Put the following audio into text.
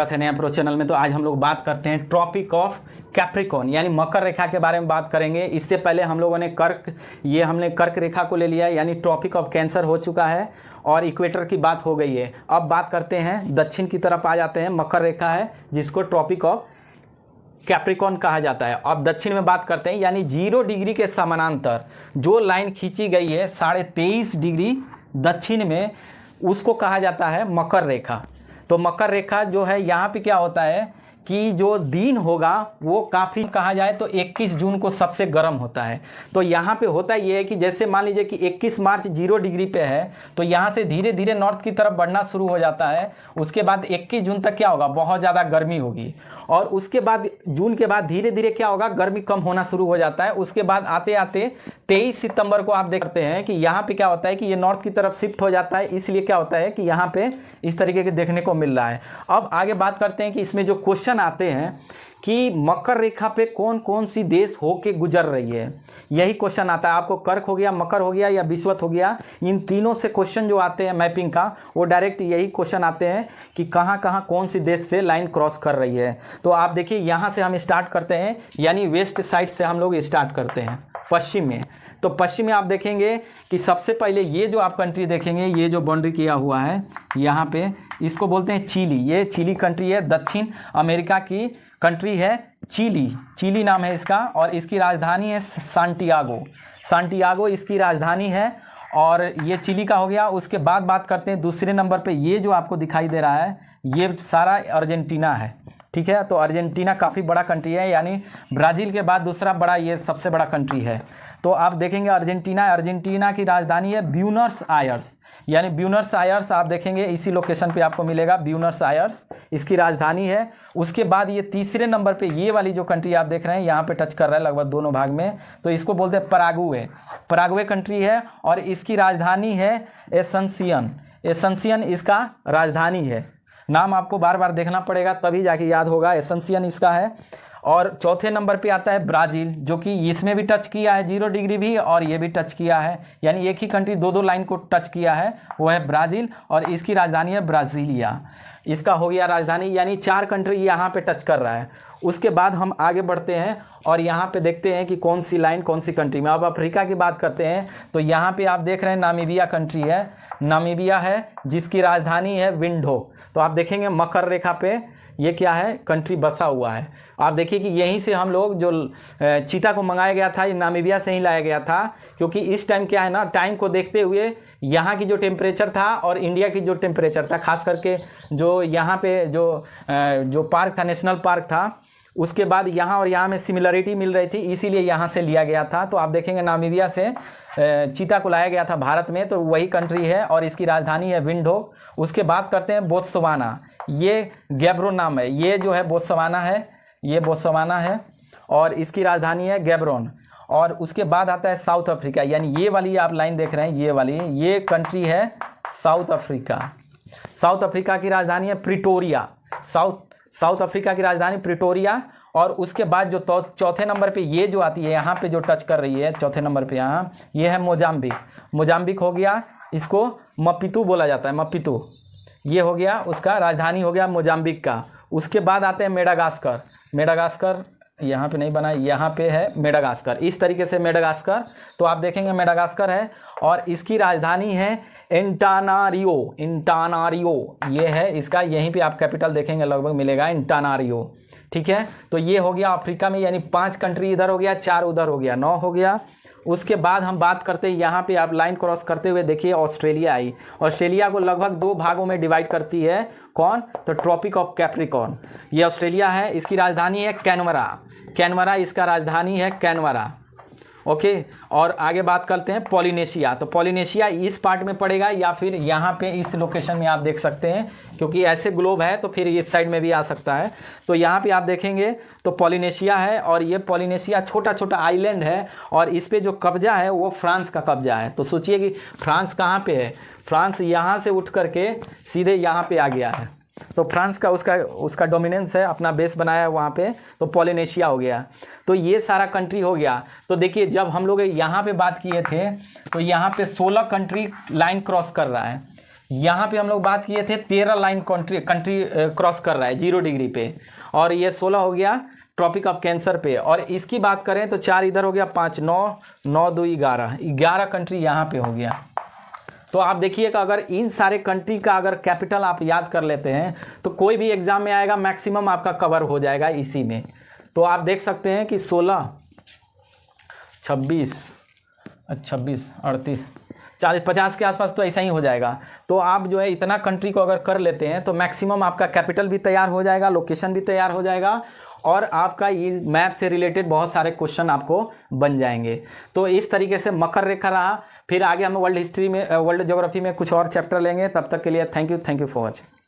स्वागत है नया प्रो चैनल में। तो आज हम लोग बात करते हैं ट्रॉपिक ऑफ कैप्रिकॉर्न यानी मकर रेखा के बारे में बात करेंगे। इससे पहले हम लोगों ने हमने कर्क रेखा को ले लिया यानी ट्रॉपिक ऑफ कैंसर हो चुका है और इक्वेटर की बात हो गई है। अब बात करते हैं दक्षिण की तरफ आ जाते हैं। मकर रेखा है जिसको ट्रॉपिक ऑफ कैप्रिकॉर्न कहा जाता है। अब दक्षिण में बात करते हैं यानी 0 डिग्री के समानांतर जो लाइन खींची गई है 23.5 डिग्री दक्षिण में, उसको कहा जाता है मकर रेखा। तो मकर रेखा जो है यहाँ पे क्या होता है कि जो दिन होगा वो काफ़ी कहा जाए तो 21 जून को सबसे गर्म होता है। तो यहाँ पे होता ये है कि जैसे मान लीजिए कि 21 मार्च 0 डिग्री पे है तो यहाँ से धीरे धीरे नॉर्थ की तरफ बढ़ना शुरू हो जाता है। उसके बाद 21 जून तक क्या होगा, बहुत ज़्यादा गर्मी होगी और उसके बाद जून के बाद धीरे धीरे क्या होगा, गर्मी कम होना शुरू हो जाता है। उसके बाद आते आते 23 सितंबर को आप देखते हैं कि यहाँ पे क्या होता है कि ये नॉर्थ की तरफ शिफ्ट हो जाता है। इसलिए क्या होता है कि यहाँ पे इस तरीके के देखने को मिल रहा है। अब आगे बात करते हैं कि इसमें जो क्वेश्चन आते हैं कि मकर रेखा पे कौन कौन सी देश होके गुजर रही है, यही क्वेश्चन आता है। आपको कर्क हो गया, मकर हो गया या विषुवत हो गया, इन तीनों से क्वेश्चन जो आते हैं मैपिंग का वो डायरेक्ट यही क्वेश्चन आते हैं कि कहाँ कहाँ कौन सी देश से लाइन क्रॉस कर रही है। तो आप देखिए यहाँ से हम स्टार्ट करते हैं यानी वेस्ट साइड से हम लोग स्टार्ट करते हैं पश्चिम में। तो पश्चिम में आप देखेंगे कि सबसे पहले ये जो आप कंट्री देखेंगे, ये जो बाउंड्री किया हुआ है यहाँ पे, इसको बोलते हैं चिली। ये चिली कंट्री है, दक्षिण अमेरिका की कंट्री है चिली नाम है इसका और इसकी राजधानी है सांटियागो इसकी राजधानी है और ये चिली का हो गया। उसके बाद बात करते हैं दूसरे नंबर पे, ये जो आपको दिखाई दे रहा है ये सारा अर्जेंटीना है, ठीक है। तो अर्जेंटीना काफ़ी बड़ा कंट्री है यानी ब्राज़ील के बाद दूसरा बड़ा ये सबसे बड़ा कंट्री है। तो आप देखेंगे अर्जेंटीना की राजधानी है ब्यूनस आयर्स यानी ब्यूनस आयर्स आप देखेंगे इसी लोकेशन पे आपको मिलेगा, ब्यूनस आयर्स इसकी राजधानी है। उसके बाद ये तीसरे नंबर पे ये वाली जो कंट्री आप देख रहे हैं यहाँ पे टच कर रहा है लगभग दोनों भाग में, तो इसको बोलते हैं पराग्वे कंट्री है और इसकी राजधानी है एसेंसियन इसका राजधानी है। नाम आपको बार बार देखना पड़ेगा तभी जाके याद होगा, एसेंसियन इसका है। और चौथे नंबर पे आता है ब्राज़ील, जो कि इसमें भी टच किया है 0 डिग्री भी और ये भी टच किया है यानी एक ही कंट्री दो लाइन को टच किया है, वो है ब्राज़ील और इसकी राजधानी है ब्राज़ीलिया। इसका हो गया राजधानी यानी 4 कंट्री यहाँ पे टच कर रहा है। उसके बाद हम आगे बढ़ते हैं और यहाँ पे देखते हैं कि कौन सी लाइन कौन सी कंट्री में। अब अफ्रीका की बात करते हैं तो यहाँ पे आप देख रहे हैं नामीबिया कंट्री है, नामीबिया है जिसकी राजधानी है विंडो। तो आप देखेंगे मकर रेखा पे ये क्या है, कंट्री बसा हुआ है। आप देखिए कि यहीं से हम लोग जो चीता को मंगाया गया था ये नामीबिया से ही लाया गया था, क्योंकि इस टाइम क्या है ना, टाइम को देखते हुए यहाँ की जो टेम्परेचर था और इंडिया की जो टेम्परेचर था, खास करके जो यहाँ पे जो पार्क था, नेशनल पार्क था, उसके बाद यहाँ और यहाँ में सिमिलरिटी मिल रही थी, इसीलिए यहाँ से लिया गया था। तो आप देखेंगे नामीबिया से चीता को लाया गया था भारत में, तो वही कंट्री है और इसकी राजधानी है विंडो। उसके बाद करते हैं बोत्सवाना, ये गैब्रोन नाम है, ये जो है बोत्सवाना है, ये बोत्सवाना है और इसकी राजधानी है गैब्रोन। और उसके बाद आता है साउथ अफ्रीका यानी ये वाली आप लाइन देख रहे हैं, ये वाली ये कंट्री है साउथ अफ्रीका की राजधानी है प्रिटोरिया, साउथ अफ्रीका की राजधानी प्रिटोरिया। और उसके बाद जो चौथे नंबर पे ये जो आती है यहाँ पे जो टच कर रही है चौथे नंबर पे, यहाँ ये है मोजाम्बिक हो गया, इसको मपितू बोला जाता है, मपितू ये हो गया, उसका राजधानी हो गया मोजाम्बिक का। उसके बाद आते हैं मेडागास्कर यहाँ पे नहीं बना, यहाँ पे है मेडागास्कर, इस तरीके से मेडागास्कर। तो आप देखेंगे मेडागास्कर है और इसकी राजधानी है इंटानारियो, ये है इसका, यहीं पे आप कैपिटल देखेंगे लगभग मिलेगा इंटानारियो, ठीक है। तो ये हो गया अफ्रीका में यानी 5 कंट्री इधर हो गया, 4 उधर हो गया, 9 हो गया। उसके बाद हम बात करते हैं यहाँ पे आप लाइन क्रॉस करते हुए देखिए ऑस्ट्रेलिया आई। ऑस्ट्रेलिया को लगभग 2 भागों में डिवाइड करती है कौन, तो ट्रॉपिक ऑफ कैप्रिकॉर्न। ये ऑस्ट्रेलिया है, इसकी राजधानी है कैनवरा इसका राजधानी है कैनवरा, ओके। और आगे बात करते हैं पॉलिनेशिया। तो पॉलिनेशिया इस पार्ट में पड़ेगा या फिर यहाँ पे इस लोकेशन में आप देख सकते हैं, क्योंकि ऐसे ग्लोब है तो फिर इस साइड में भी आ सकता है। तो यहाँ पे आप देखेंगे तो पॉलिनेशिया है और ये पॉलिनेशिया छोटा छोटा आइलैंड है और इस पे जो कब्जा है वो फ्रांस का कब्जा है। तो सोचिए कि फ्रांस कहाँ पे है, फ्रांस यहाँ से उठ करके सीधे यहाँ पे आ गया है, तो फ्रांस का उसका डोमिनेंस है, अपना बेस बनाया है वहाँ पे, तो पॉलिनेशिया हो गया। तो ये सारा कंट्री हो गया। तो देखिए जब हम लोग यहाँ पे बात किए थे तो यहाँ पे 16 कंट्री लाइन क्रॉस कर रहा है, यहाँ पे हम लोग बात किए थे 13 लाइन कंट्री क्रॉस कर रहा है 0 डिग्री पे, और ये 16 हो गया ट्रॉपिक ऑफ कैंसर पे, और इसकी बात करें तो 4 इधर हो गया, 5 9 9 2 11 कंट्री यहाँ पे हो गया। तो आप देखिएगा अगर इन सारे कंट्री का अगर कैपिटल आप याद कर लेते हैं तो कोई भी एग्जाम में आएगा मैक्सिमम आपका कवर हो जाएगा इसी में। तो आप देख सकते हैं कि 16 26 38 40 50 के आसपास तो ऐसा ही हो जाएगा। तो आप जो है इतना कंट्री को अगर कर लेते हैं तो मैक्सिमम आपका कैपिटल भी तैयार हो जाएगा, लोकेशन भी तैयार हो जाएगा, और आपका इस मैप से रिलेटेड बहुत सारे क्वेश्चन आपको बन जाएंगे। तो इस तरीके से मकर रेखा रहा। फिर आगे हम वर्ल्ड हिस्ट्री में, वर्ल्ड ज्योग्राफी में कुछ और चैप्टर लेंगे। तब तक के लिए थैंक यू फॉर वॉचिंग।